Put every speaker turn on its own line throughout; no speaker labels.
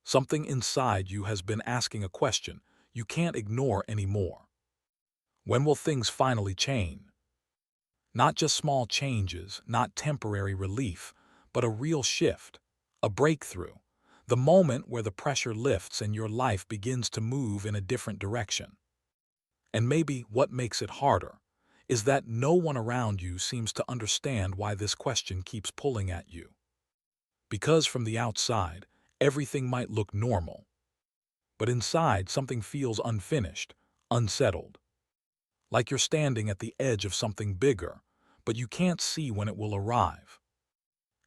Something inside you has been asking a question you can't ignore anymore. When will things finally change? Not just small changes, not temporary relief, but a real shift, a breakthrough, the moment where the pressure lifts and your life begins to move in a different direction. And maybe what makes it harder is that no one around you seems to understand why this question keeps pulling at you. Because from the outside, everything might look normal, but inside something feels unfinished, unsettled. Like you're standing at the edge of something bigger, but you can't see when it will arrive.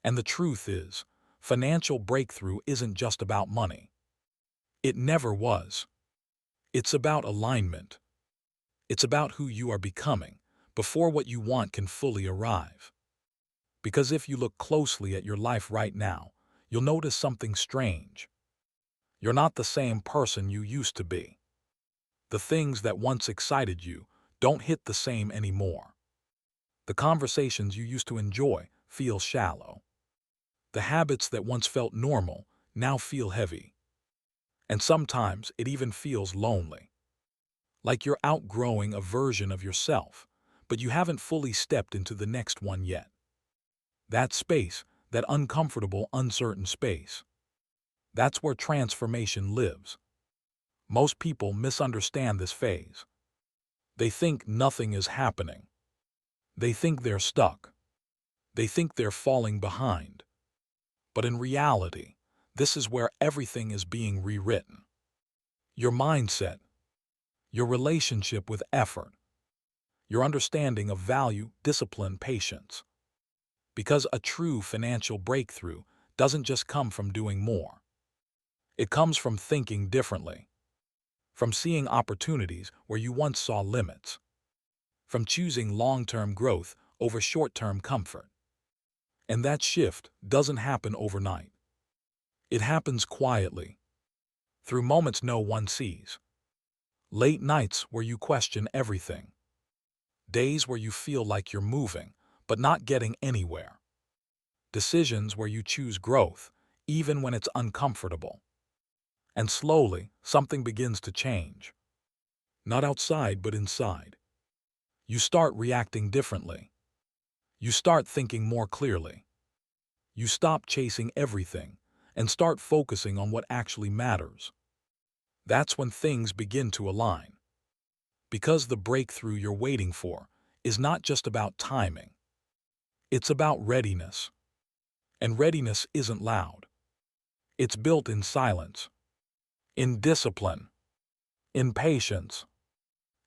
And the truth is, financial breakthrough isn't just about money. It never was. It's about alignment. It's about who you are becoming before what you want can fully arrive. Because if you look closely at your life right now, you'll notice something strange. You're not the same person you used to be. The things that once excited you don't hit the same anymore. The conversations you used to enjoy feel shallow. The habits that once felt normal now feel heavy. And sometimes it even feels lonely. Like you're outgrowing a version of yourself, but you haven't fully stepped into the next one yet. That space, that uncomfortable, uncertain space. That's where transformation lives. Most people misunderstand this phase. They think nothing is happening. They think they're stuck. They think they're falling behind. But in reality, this is where everything is being rewritten. Your mindset, your relationship with effort, your understanding of value, discipline, patience. Because a true financial breakthrough doesn't just come from doing more. It comes from thinking differently, from seeing opportunities where you once saw limits, from choosing long-term growth over short-term comfort. And that shift doesn't happen overnight. It happens quietly, through moments no one sees. Late nights where you question everything. Days where you feel like you're moving, but not getting anywhere. Decisions where you choose growth, even when it's uncomfortable. And slowly, something begins to change. Not outside, but inside. You start reacting differently. You start thinking more clearly. You stop chasing everything and start focusing on what actually matters. That's when things begin to align. Because the breakthrough you're waiting for is not just about timing. It's about readiness. And readiness isn't loud. It's built in silence, in discipline, in patience,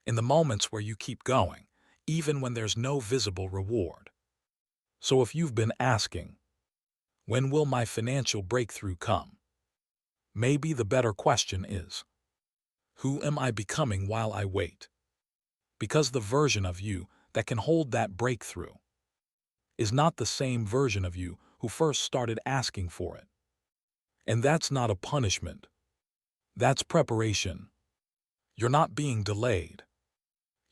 in the moments where you keep going, even when there's no visible reward. So if you've been asking, when will my financial breakthrough come? Maybe the better question is, who am I becoming while I wait? Because the version of you that can hold that breakthrough is not the same version of you who first started asking for it. And that's not a punishment. That's preparation. You're not being delayed.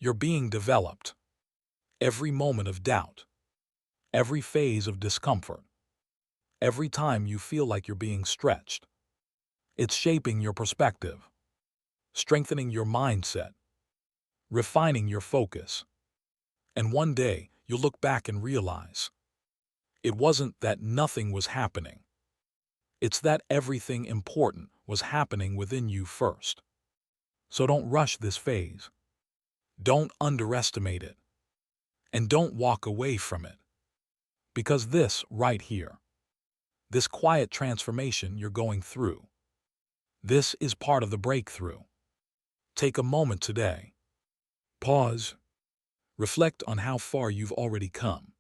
You're being developed. Every moment of doubt, every phase of discomfort, every time you feel like you're being stretched, it's shaping your perspective, strengthening your mindset, refining your focus. And one day, you'll look back and realize, it wasn't that nothing was happening. It's that everything important was happening within you first. So don't rush this phase. Don't underestimate it. And don't walk away from it. Because this right here, this quiet transformation you're going through, this is part of the breakthrough. Take a moment today. Pause. Reflect on how far you've already come.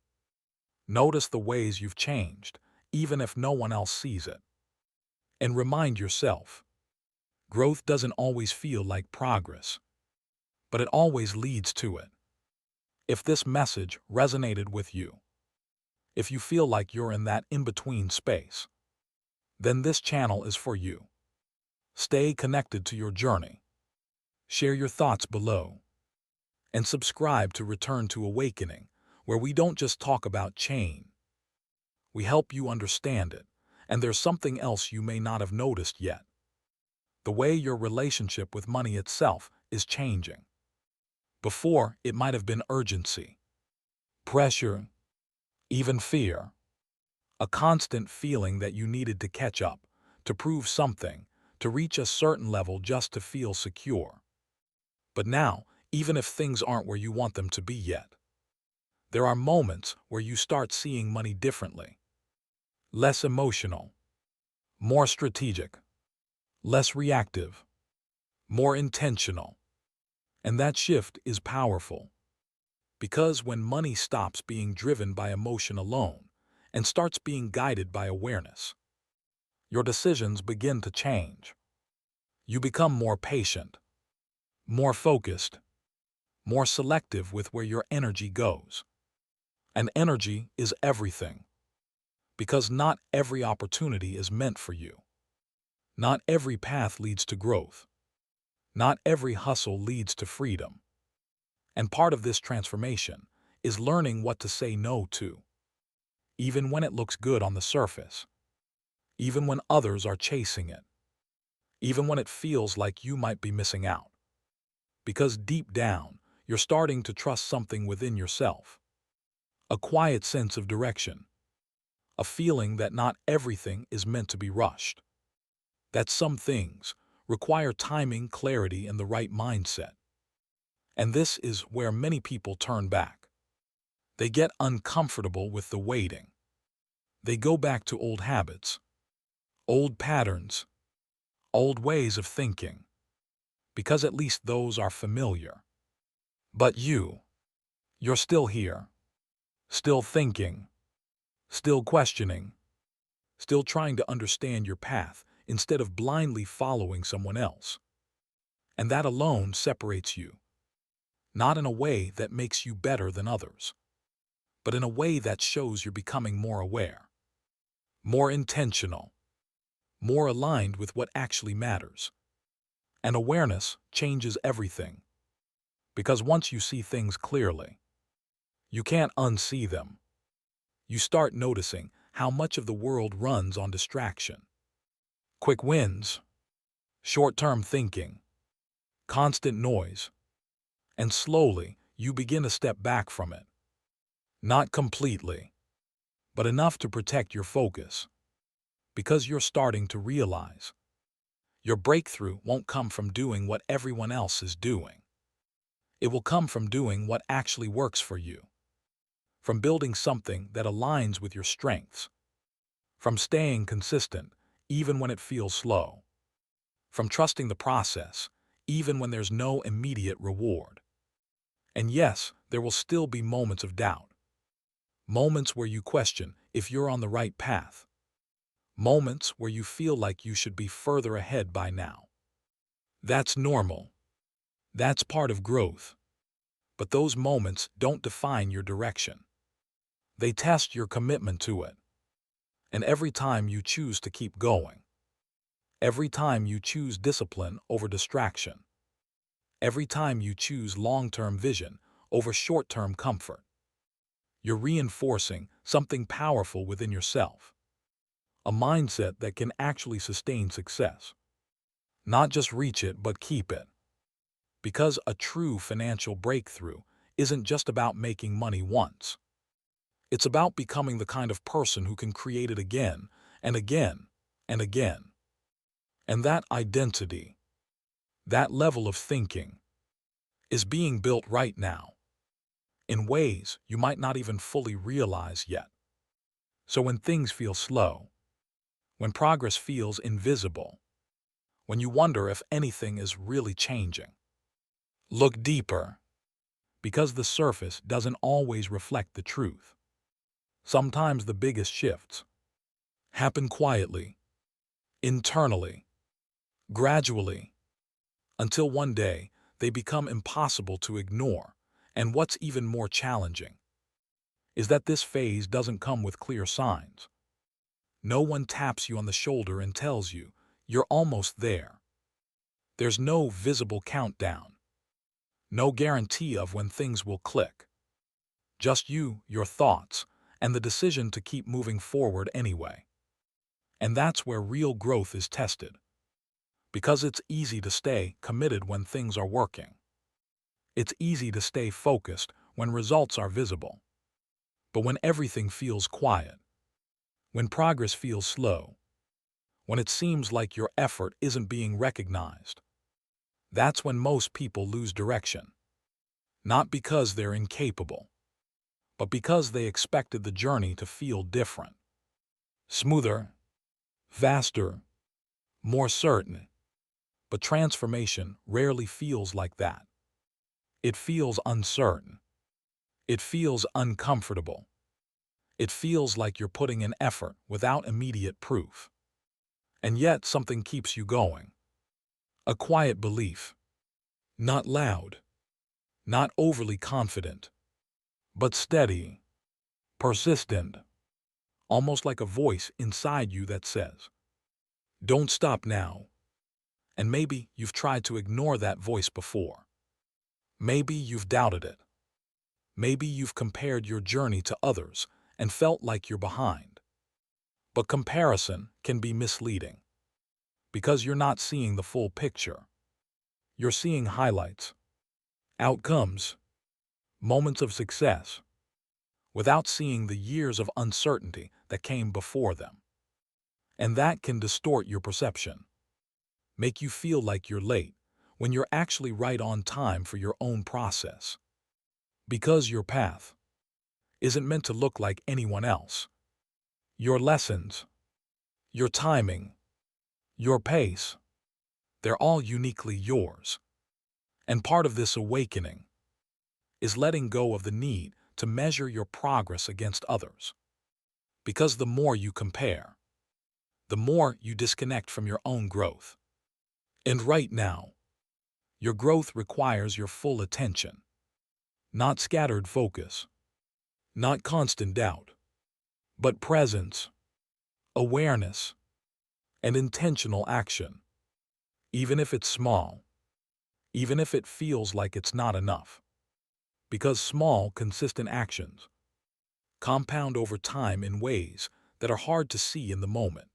Notice the ways you've changed, even if no one else sees it. And remind yourself, growth doesn't always feel like progress, but it always leads to it. If this message resonated with you, if you feel like you're in that in-between space, then this channel is for you. Stay connected to your journey. Share your thoughts below. And subscribe to Return to Awakening, where we don't just talk about change. We help you understand it, and there's something else you may not have noticed yet. The way your relationship with money itself is changing. Before, it might have been urgency, pressure, even fear. A constant feeling that you needed to catch up, to prove something, to reach a certain level just to feel secure. But now, even if things aren't where you want them to be yet, there are moments where you start seeing money differently. Less emotional, more strategic, less reactive, more intentional. And that shift is powerful. Because when money stops being driven by emotion alone and starts being guided by awareness, your decisions begin to change. You become more patient, more focused, more selective with where your energy goes. And energy is everything. Because not every opportunity is meant for you. Not every path leads to growth. Not every hustle leads to freedom. And part of this transformation is learning what to say no to, even when it looks good on the surface, even when others are chasing it, even when it feels like you might be missing out. Because deep down, you're starting to trust something within yourself. A quiet sense of direction. A feeling that not everything is meant to be rushed. That some things require timing, clarity, and the right mindset. And this is where many people turn back. They get uncomfortable with the waiting. They go back to old habits, old patterns, old ways of thinking, because at least those are familiar. But you're still here, still thinking, still questioning, still trying to understand your path instead of blindly following someone else. And that alone separates you, not in a way that makes you better than others, but in a way that shows you're becoming more aware, more intentional, more aligned with what actually matters. And awareness changes everything. Because once you see things clearly, you can't unsee them. You start noticing how much of the world runs on distraction. Quick wins, short-term thinking, constant noise, and slowly you begin to step back from it. Not completely, but enough to protect your focus. Because you're starting to realize your breakthrough won't come from doing what everyone else is doing. It will come from doing what actually works for you. From building something that aligns with your strengths. From staying consistent, even when it feels slow. From trusting the process, even when there's no immediate reward. And yes, there will still be moments of doubt. Moments where you question if you're on the right path. Moments where you feel like you should be further ahead by now. That's normal. That's part of growth. But those moments don't define your direction. They test your commitment to it. And every time you choose to keep going, every time you choose discipline over distraction, every time you choose long-term vision over short-term comfort, you're reinforcing something powerful within yourself. A mindset that can actually sustain success. Not just reach it, but keep it. Because a true financial breakthrough isn't just about making money once. It's about becoming the kind of person who can create it again and again and again. And that identity, that level of thinking, is being built right now, in ways you might not even fully realize yet. So when things feel slow, when progress feels invisible, when you wonder if anything is really changing, look deeper, because the surface doesn't always reflect the truth. Sometimes the biggest shifts happen quietly, internally, gradually, until one day they become impossible to ignore. And what's even more challenging is that this phase doesn't come with clear signs. No one taps you on the shoulder and tells you you're almost there. There's no visible countdown, no guarantee of when things will click. Just you, your thoughts, and the decision to keep moving forward anyway. And that's where real growth is tested. Because it's easy to stay committed when things are working. It's easy to stay focused when results are visible. But when everything feels quiet, when progress feels slow, when it seems like your effort isn't being recognized, that's when most people lose direction. Not because they're incapable, but because they expected the journey to feel different. Smoother, faster, more certain. But transformation rarely feels like that. It feels uncertain. It feels uncomfortable. It feels like you're putting in effort without immediate proof. And yet something keeps you going. A quiet belief. Not loud. Not overly confident. But steady. Persistent. Almost like a voice inside you that says, "Don't stop now." And maybe you've tried to ignore that voice before. Maybe you've doubted it. Maybe you've compared your journey to others and felt like you're behind. But comparison can be misleading because you're not seeing the full picture. You're seeing highlights, outcomes, moments of success, without seeing the years of uncertainty that came before them. And that can distort your perception, make you feel like you're late when you're actually right on time for your own process. Because your path isn't meant to look like anyone else. Your lessons, your timing, your pace, they're all uniquely yours. And part of this awakening is letting go of the need to measure your progress against others. Because the more you compare, the more you disconnect from your own growth. And right now, your growth requires your full attention, not scattered focus, not constant doubt, but presence, awareness, and intentional action. Even if it's small, even if it feels like it's not enough. Because small, consistent actions compound over time in ways that are hard to see in the moment.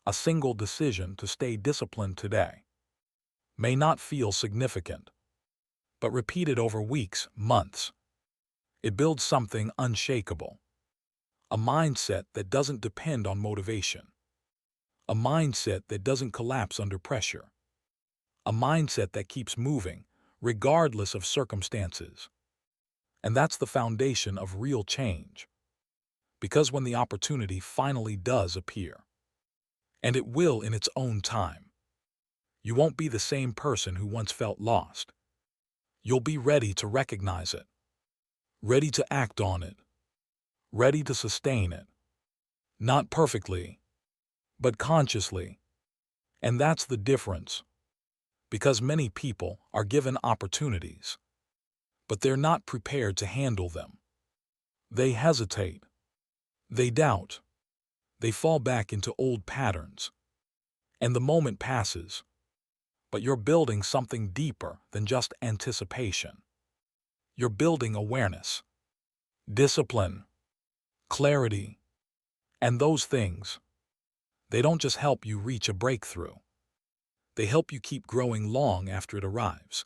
A single decision to stay disciplined today may not feel significant, but repeated over weeks, months, it builds something unshakable. A mindset that doesn't depend on motivation. A mindset that doesn't collapse under pressure. A mindset that keeps moving, regardless of circumstances. And that's the foundation of real change. Because when the opportunity finally does appear, and it will in its own time, you won't be the same person who once felt lost. You'll be ready to recognize it, ready to act on it, ready to sustain it. Not perfectly, but consciously. And that's the difference. Because many people are given opportunities, but they're not prepared to handle them. They hesitate. They doubt. They fall back into old patterns. And the moment passes. But you're building something deeper than just anticipation. You're building awareness, discipline, clarity. And those things, they don't just help you reach a breakthrough. They help you keep growing long after it arrives.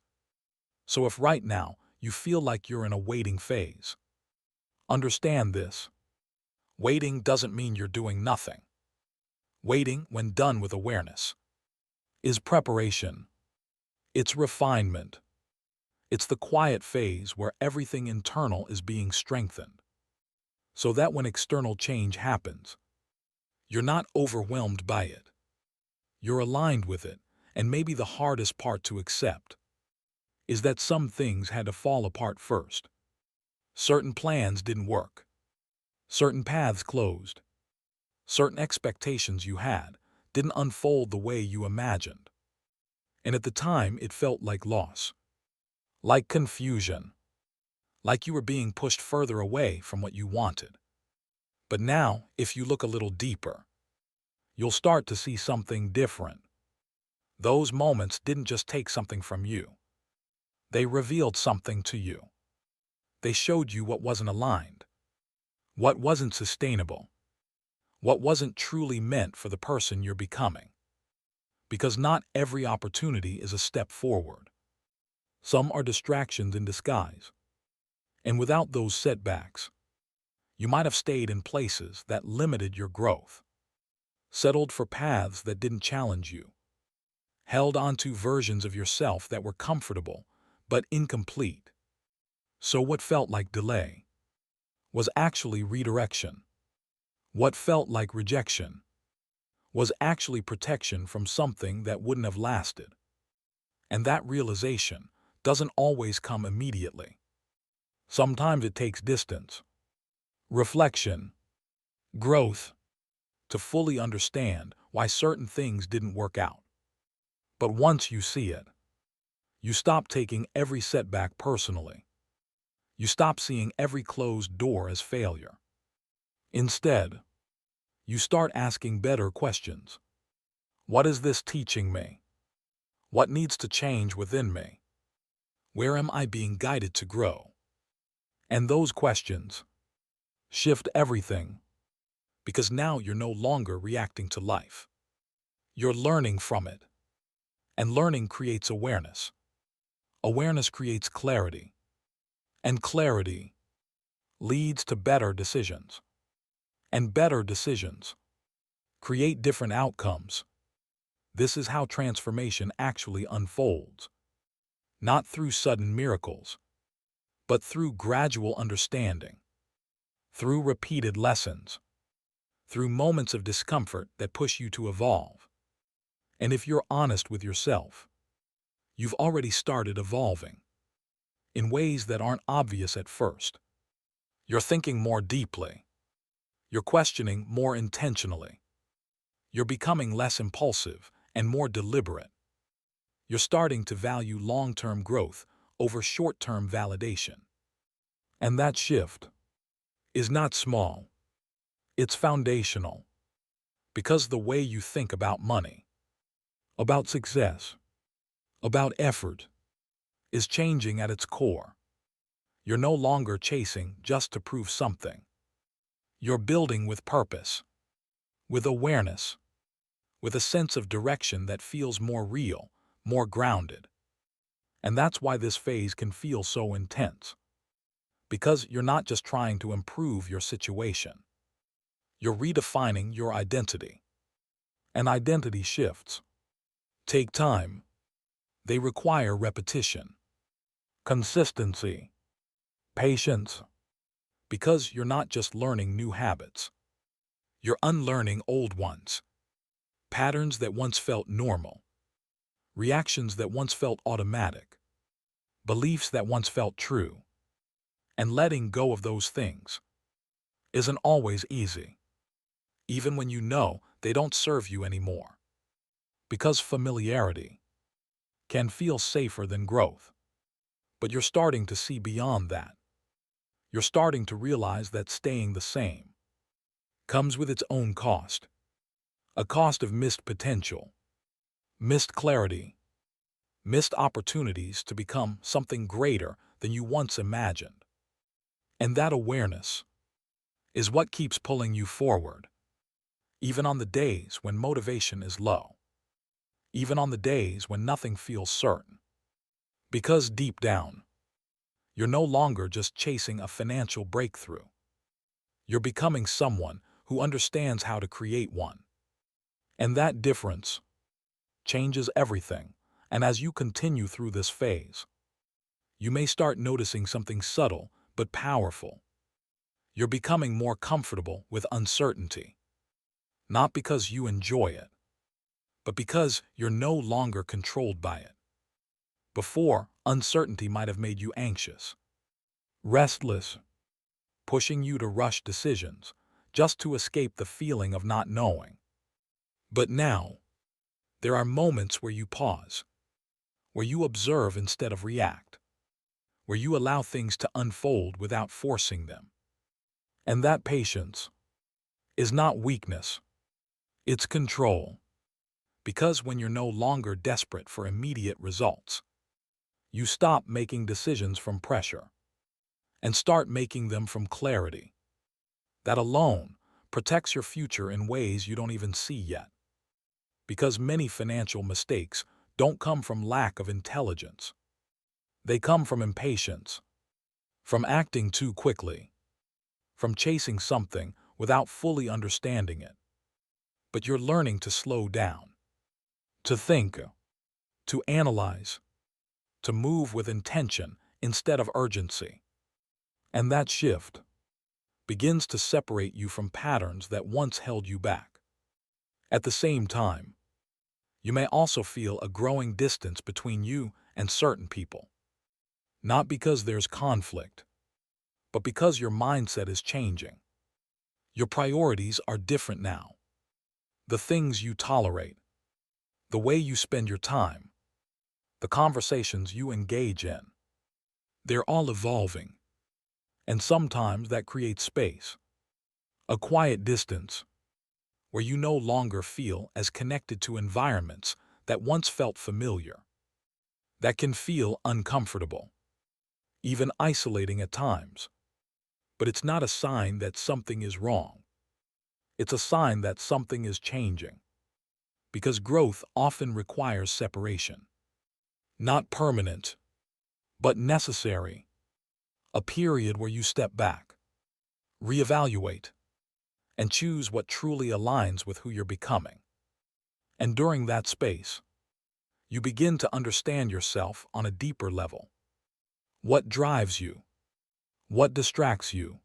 So if right now you feel like you're in a waiting phase, understand this. Waiting doesn't mean you're doing nothing. Waiting, when done with awareness, is preparation. It's refinement. It's the quiet phase where everything internal is being strengthened. So that when external change happens, you're not overwhelmed by it. You're aligned with it, and maybe the hardest part to accept is that some things had to fall apart first. Certain plans didn't work. Certain paths closed. Certain expectations you had didn't unfold the way you imagined. And at the time, it felt like loss, like confusion, like you were being pushed further away from what you wanted. But now, if you look a little deeper, you'll start to see something different. Those moments didn't just take something from you. They revealed something to you. They showed you what wasn't aligned, what wasn't sustainable, what wasn't truly meant for the person you're becoming. Because not every opportunity is a step forward. Some are distractions in disguise. And without those setbacks, you might have stayed in places that limited your growth, settled for paths that didn't challenge you, held onto versions of yourself that were comfortable but incomplete. So what felt like delay was actually redirection. What felt like rejection was actually protection from something that wouldn't have lasted. And that realization doesn't always come immediately. Sometimes it takes distance, reflection, growth, to fully understand why certain things didn't work out. But once you see it, you stop taking every setback personally. You stop seeing every closed door as failure. Instead, you start asking better questions. What is this teaching me? What needs to change within me? Where am I being guided to grow? And those questions shift everything, because now you're no longer reacting to life. You're learning from it. And learning creates awareness. Awareness creates clarity. And clarity leads to better decisions. And better decisions create different outcomes. This is how transformation actually unfolds. Not through sudden miracles, but through gradual understanding, through repeated lessons, through moments of discomfort that push you to evolve. And if you're honest with yourself, you've already started evolving in ways that aren't obvious at first. You're thinking more deeply. You're questioning more intentionally. You're becoming less impulsive and more deliberate. You're starting to value long-term growth over short-term validation. And that shift is not small. It's foundational. Because the way you think about money, about success, about effort, is changing at its core. You're no longer chasing just to prove something. You're building with purpose, with awareness, with a sense of direction that feels more real, more grounded. And that's why this phase can feel so intense. Because you're not just trying to improve your situation. You're redefining your identity. And identity shifts take time. They require repetition, consistency, patience. Because you're not just learning new habits. You're unlearning old ones. Patterns that once felt normal. Reactions that once felt automatic. Beliefs that once felt true. And letting go of those things isn't always easy, even when you know they don't serve you anymore. Because familiarity can feel safer than growth. But you're starting to see beyond that. You're starting to realize that staying the same comes with its own cost. A cost of missed potential, missed clarity, missed opportunities to become something greater than you once imagined. And that awareness is what keeps pulling you forward, even on the days when motivation is low, even on the days when nothing feels certain. Because deep down, you're no longer just chasing a financial breakthrough. You're becoming someone who understands how to create one. And that difference changes everything. And as you continue through this phase, you may start noticing something subtle but powerful. You're becoming more comfortable with uncertainty. Not because you enjoy it, but because you're no longer controlled by it. Before, uncertainty might have made you anxious, restless, pushing you to rush decisions just to escape the feeling of not knowing. But now, there are moments where you pause, where you observe instead of react, where you allow things to unfold without forcing them. And that patience is not weakness, it's control. Because when you're no longer desperate for immediate results, you stop making decisions from pressure and start making them from clarity. That alone protects your future in ways you don't even see yet. Because many financial mistakes don't come from lack of intelligence. They come from impatience, from acting too quickly, from chasing something without fully understanding it. But you're learning to slow down, to think, to analyze, to move with intention instead of urgency. And that shift begins to separate you from patterns that once held you back. At the same time, you may also feel a growing distance between you and certain people. Not because there's conflict, but because your mindset is changing. Your priorities are different now. The things you tolerate, the way you spend your time, the conversations you engage in, they're all evolving. And sometimes that creates space, a quiet distance, where you no longer feel as connected to environments that once felt familiar. That can feel uncomfortable, even isolating at times. But it's not a sign that something is wrong. It's a sign that something is changing. Because growth often requires separation. Not permanent, but necessary. A period where you step back, reevaluate, and choose what truly aligns with who you're becoming. And during that space, you begin to understand yourself on a deeper level. What drives you? What distracts you?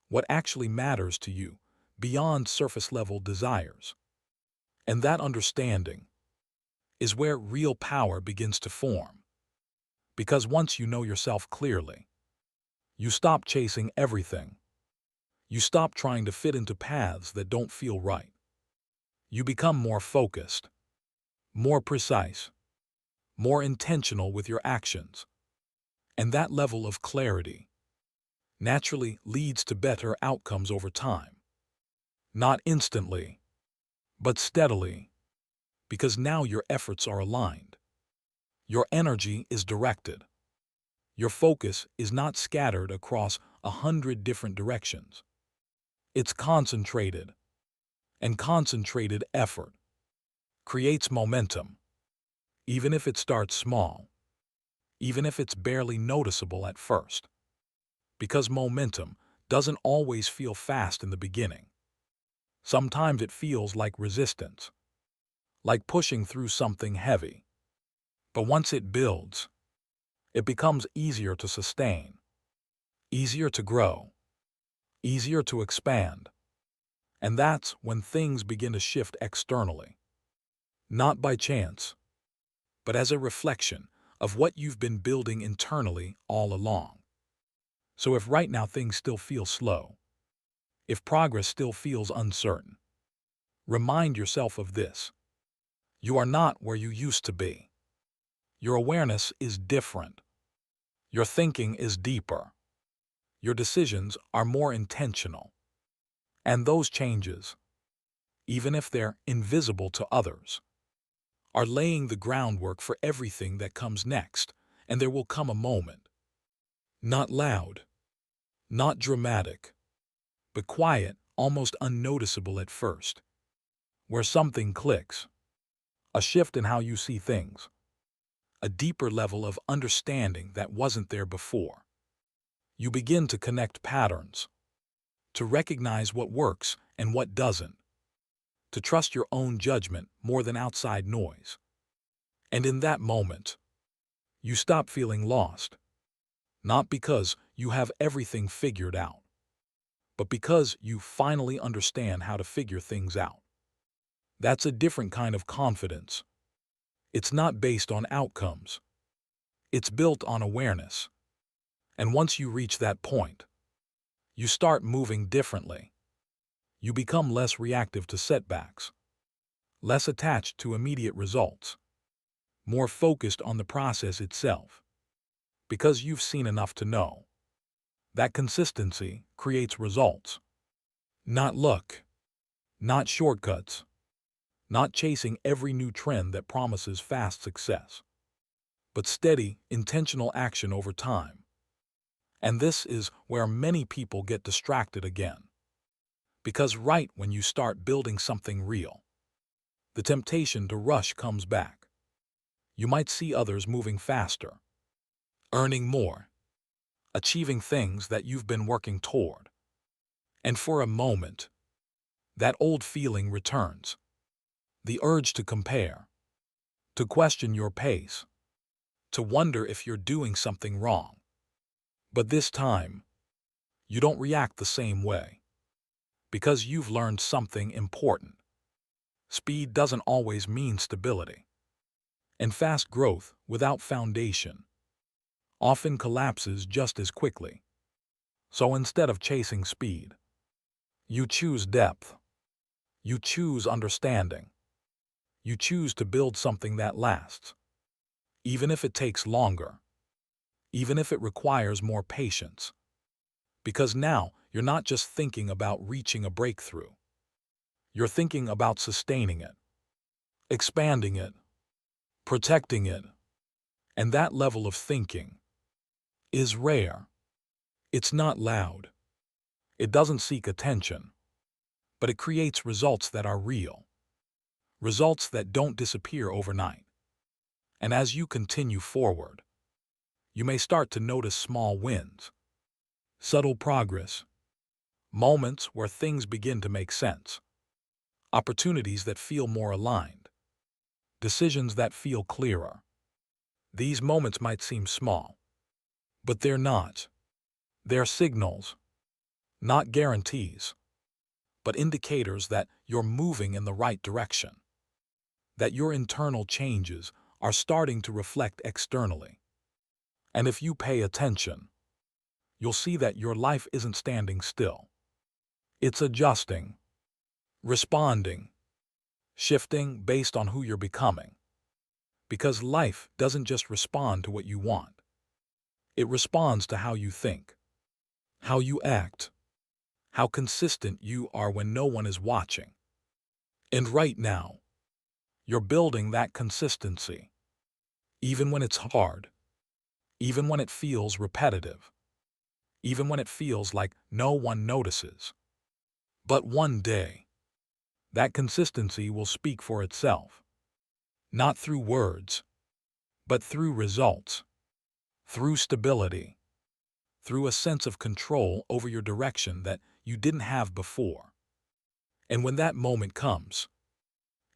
What actually matters to you beyond surface-level desires? And that understanding is where real power begins to form. Because once you know yourself clearly, you stop chasing everything. You stop trying to fit into paths that don't feel right. You become more focused, more precise, more intentional with your actions. And that level of clarity naturally leads to better outcomes over time. Not instantly, but steadily, because now your efforts are aligned. Your energy is directed. Your focus is not scattered across 100 different directions. It's concentrated, and concentrated effort creates momentum, even if it starts small, even if it's barely noticeable at first. Because momentum doesn't always feel fast in the beginning. Sometimes it feels like resistance, like pushing through something heavy. But once it builds, it becomes easier to sustain, easier to grow, easier to expand. And that's when things begin to shift externally. Not by chance, but as a reflection of what you've been building internally all along. So if right now things still feel slow, if progress still feels uncertain, remind yourself of this. You are not where you used to be. Your awareness is different. Your thinking is deeper. Your decisions are more intentional. And those changes, even if they're invisible to others, are laying the groundwork for everything that comes next. And there will come a moment, not loud, not dramatic, but quiet, almost unnoticeable at first, where something clicks, a shift in how you see things, a deeper level of understanding that wasn't there before. You begin to connect patterns, to recognize what works and what doesn't, to trust your own judgment more than outside noise. And in that moment, you stop feeling lost, not because you have everything figured out, but because you finally understand how to figure things out. That's a different kind of confidence. It's not based on outcomes. It's built on awareness. And once you reach that point, you start moving differently. You become less reactive to setbacks, less attached to immediate results, more focused on the process itself. Because you've seen enough to know that consistency creates results. Not luck, not shortcuts, not chasing every new trend that promises fast success, but steady, intentional action over time. And this is where many people get distracted again. Because right when you start building something real, the temptation to rush comes back. You might see others moving faster, earning more, achieving things that you've been working toward. And for a moment, that old feeling returns. The urge to compare, to question your pace, to wonder if you're doing something wrong. But this time, you don't react the same way, because you've learned something important. Speed doesn't always mean stability, and fast growth without foundation often collapses just as quickly. So instead of chasing speed, you choose depth. You choose understanding. You choose to build something that lasts, even if it takes longer, even if it requires more patience. Because now you're not just thinking about reaching a breakthrough. You're thinking about sustaining it, expanding it, protecting it. And that level of thinking is rare. It's not loud. It doesn't seek attention, but it creates results that are real, results that don't disappear overnight. And as you continue forward, you may start to notice small wins, subtle progress, moments where things begin to make sense, opportunities that feel more aligned, decisions that feel clearer. These moments might seem small, but they're not. They're signals, not guarantees, but indicators that you're moving in the right direction, that your internal changes are starting to reflect externally. And if you pay attention, you'll see that your life isn't standing still. It's adjusting, responding, shifting based on who you're becoming. Because life doesn't just respond to what you want. It responds to how you think, how you act, how consistent you are when no one is watching. And right now, you're building that consistency, even when it's hard, even when it feels repetitive, even when it feels like no one notices. But one day, that consistency will speak for itself, not through words, but through results, through stability, through a sense of control over your direction that you didn't have before. And when that moment comes,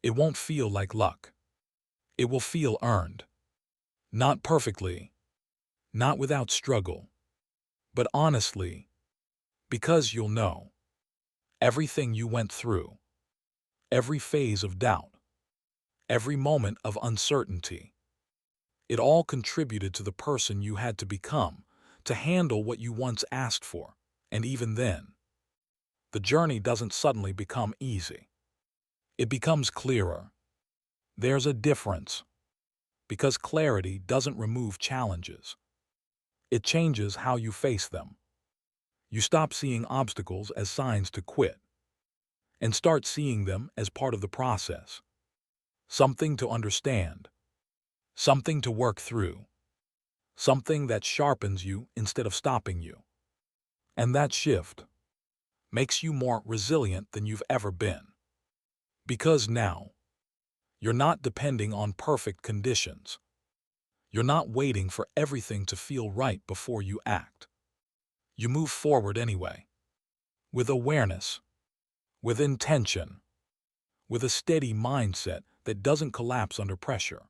it won't feel like luck. It will feel earned. Not perfectly, not without struggle, but honestly, because you'll know everything you went through, every phase of doubt, every moment of uncertainty, it all contributed to the person you had to become to handle what you once asked for. And even then, the journey doesn't suddenly become easy. It becomes clearer. There's a difference, because clarity doesn't remove challenges. It changes how you face them. You stop seeing obstacles as signs to quit and start seeing them as part of the process. Something to understand, something to work through, something that sharpens you instead of stopping you. And that shift makes you more resilient than you've ever been. Because now, you're not depending on perfect conditions. You're not waiting for everything to feel right before you act. You move forward anyway, with awareness, with intention, with a steady mindset that doesn't collapse under pressure.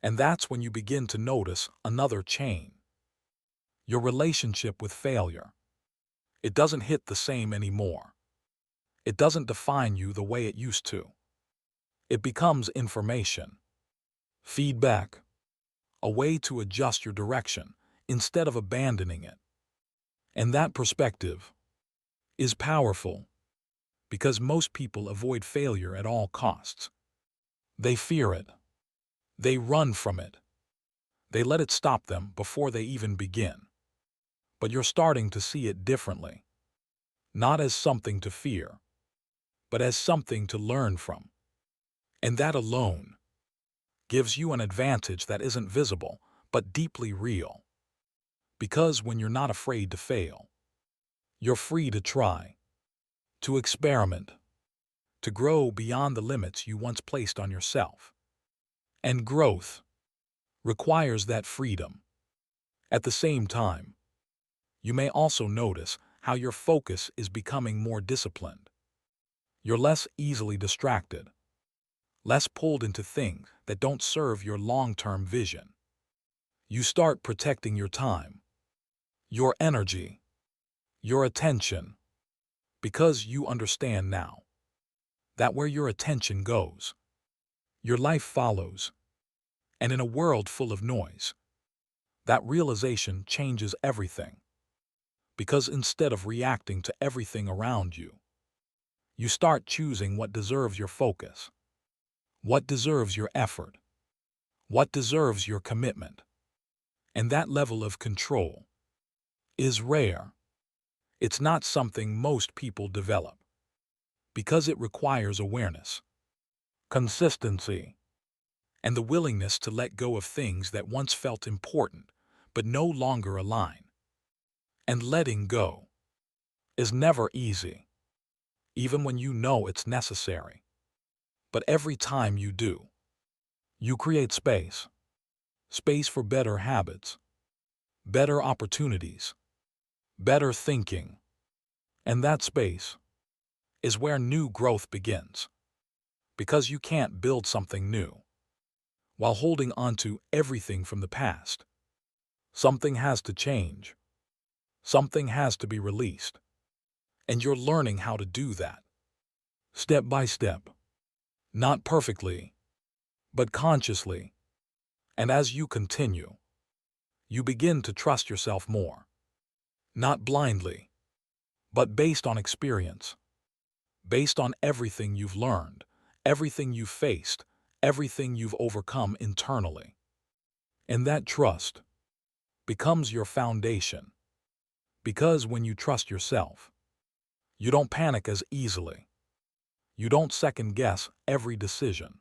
And that's when you begin to notice another change. Your relationship with failure. It doesn't hit the same anymore. It doesn't define you the way it used to. It becomes information, feedback, a way to adjust your direction instead of abandoning it. And that perspective is powerful, because most people avoid failure at all costs. They fear it. They run from it. They let it stop them before they even begin. But you're starting to see it differently, not as something to fear, but as something to learn from. And that alone gives you an advantage that isn't visible, but deeply real. Because when you're not afraid to fail, you're free to try, to experiment, to grow beyond the limits you once placed on yourself. And growth requires that freedom. At the same time, you may also notice how your focus is becoming more disciplined. You're less easily distracted, less pulled into things that don't serve your long-term vision. You start protecting your time, your energy, your attention, because you understand now that where your attention goes, your life follows. And in a world full of noise, that realization changes everything. Because instead of reacting to everything around you, you start choosing what deserves your focus, what deserves your effort, what deserves your commitment. And that level of control is rare. It's not something most people develop, because it requires awareness, consistency, and the willingness to let go of things that once felt important but no longer align. And letting go is never easy, even when you know it's necessary. But every time you do, you create space. Space for better habits, better opportunities, better thinking. And that space is where new growth begins. Because you can't build something new while holding on to everything from the past. Something has to change. Something has to be released. And you're learning how to do that, step by step. Not perfectly, but consciously. And as you continue, you begin to trust yourself more. Not blindly, but based on experience. Based on everything you've learned, everything you've faced, everything you've overcome internally. And that trust becomes your foundation. Because when you trust yourself, you don't panic as easily. You don't second-guess every decision.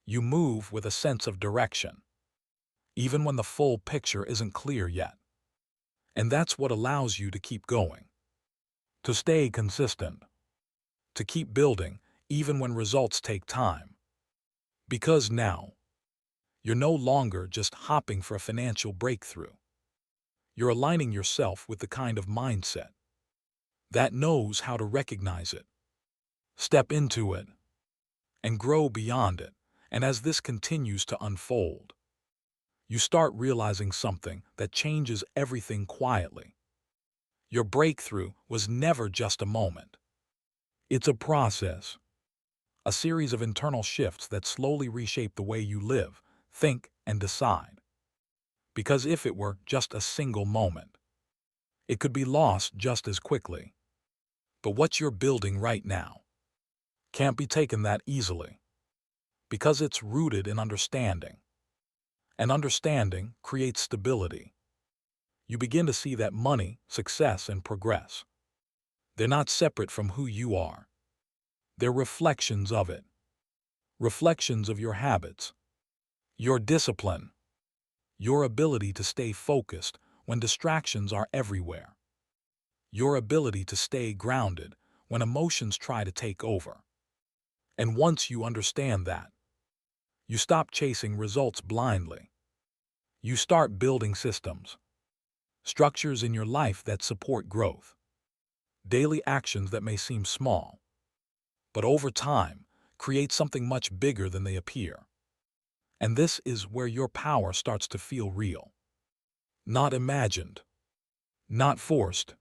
You move with a sense of direction, even when the full picture isn't clear yet. And that's what allows you to keep going, to stay consistent, to keep building even when results take time. Because now, you're no longer just hopping for a financial breakthrough. You're aligning yourself with the kind of mindset that knows how to recognize it, step into it, and grow beyond it. And as this continues to unfold, you start realizing something that changes everything quietly. Your breakthrough was never just a moment. It's a process, a series of internal shifts that slowly reshape the way you live, think, and decide. Because if it were just a single moment, it could be lost just as quickly. But what you're building right now can't be taken that easily, because it's rooted in understanding. And understanding creates stability. You begin to see that money, success, and progress, they're not separate from who you are. They're reflections of it. Reflections of your habits, your discipline, your ability to stay focused when distractions are everywhere, your ability to stay grounded when emotions try to take over. And once you understand that, you stop chasing results blindly. You start building systems, structures in your life that support growth, daily actions that may seem small, but over time create something much bigger than they appear. And this is where your power starts to feel real. Not imagined, not forced,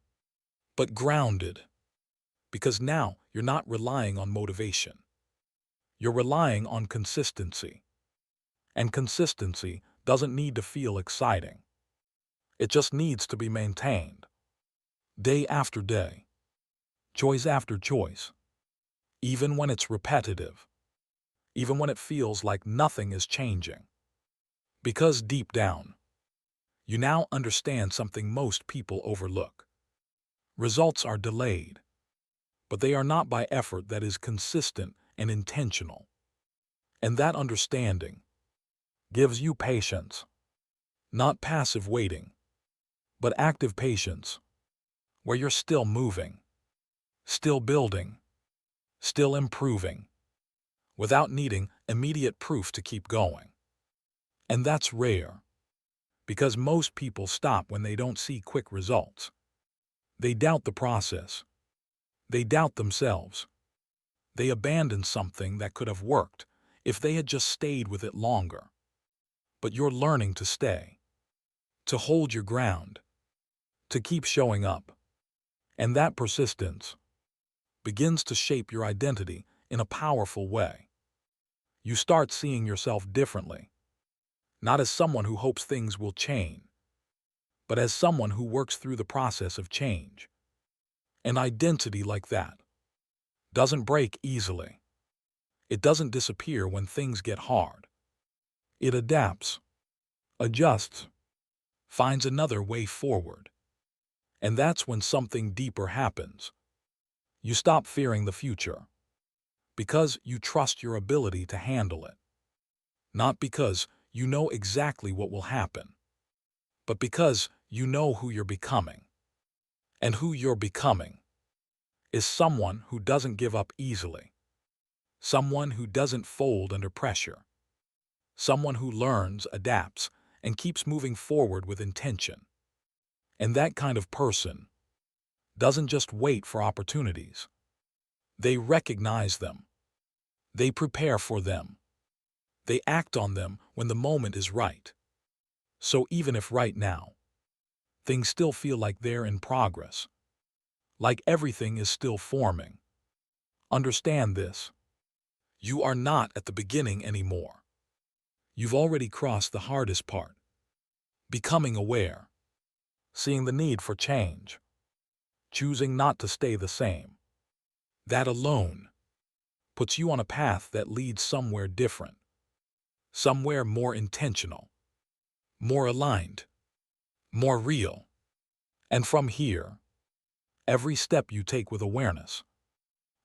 but grounded. Because now you're not relying on motivation. You're relying on consistency. And consistency doesn't need to feel exciting. It just needs to be maintained. Day after day, choice after choice. Even when it's repetitive. Even when it feels like nothing is changing. Because deep down, you now understand something most people overlook. Results are delayed, but they are not by effort that is consistent and intentional. And that understanding gives you patience, not passive waiting, but active patience, where you're still moving, still building, still improving, without needing immediate proof to keep going. And that's rare, because most people stop when they don't see quick results. They doubt the process. They doubt themselves. They abandon something that could have worked if they had just stayed with it longer. But you're learning to stay, to hold your ground, to keep showing up. And that persistence begins to shape your identity in a powerful way. You start seeing yourself differently, not as someone who hopes things will change, but as someone who works through the process of change. An identity like that doesn't break easily. It doesn't disappear when things get hard. It adapts, adjusts, finds another way forward. And that's when something deeper happens. You stop fearing the future, because you trust your ability to handle it. Not because you know exactly what will happen, but because you know who you're becoming. And who you're becoming is someone who doesn't give up easily, someone who doesn't fold under pressure, someone who learns, adapts, and keeps moving forward with intention. And that kind of person doesn't just wait for opportunities. They recognize them. They prepare for them. They act on them when the moment is right. So even if right now, things still feel like they're in progress, like everything is still forming, understand this. You are not at the beginning anymore. You've already crossed the hardest part, becoming aware, seeing the need for change, choosing not to stay the same. That alone puts you on a path that leads somewhere different, somewhere more intentional, more aligned, more real. And from here, every step you take with awareness,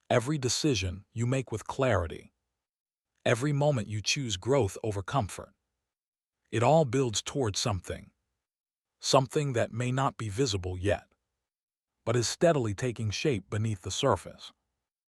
every decision you make with clarity, every moment you choose growth over comfort, it all builds towards something that may not be visible yet, but is steadily taking shape beneath the surface.